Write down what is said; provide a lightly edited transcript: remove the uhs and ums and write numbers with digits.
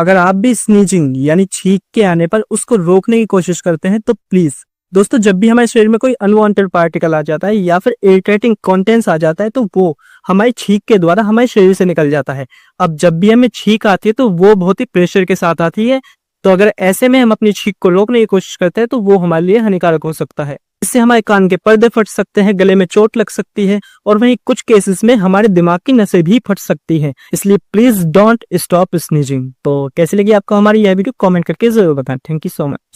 अगर आप भी स्नीजिंग यानी छींक के आने पर उसको रोकने की कोशिश करते हैं तो प्लीज दोस्तों, जब भी हमारे शरीर में कोई अनवांटेड पार्टिकल आ जाता है या फिर इरिटेटिंग कंटेंट्स आ जाता है तो वो हमारी छींक के द्वारा हमारे शरीर से निकल जाता है। अब जब भी हमें छींक आती है तो वो बहुत ही प्रेशर के साथ आती है, तो अगर ऐसे में हम अपनी छींक को रोकने की कोशिश करते हैं तो वो हमारे लिए हानिकारक हो सकता है। इससे हमारे कान के पर्दे फट सकते हैं, गले में चोट लग सकती है और वहीं कुछ केसेस में हमारे दिमाग की नसें भी फट सकती हैं। इसलिए प्लीज डोंट स्टॉप स्नीजिंग। तो कैसी लगी आपको हमारी यह वीडियो, कमेंट करके जरूर बताएं। Thank you so much.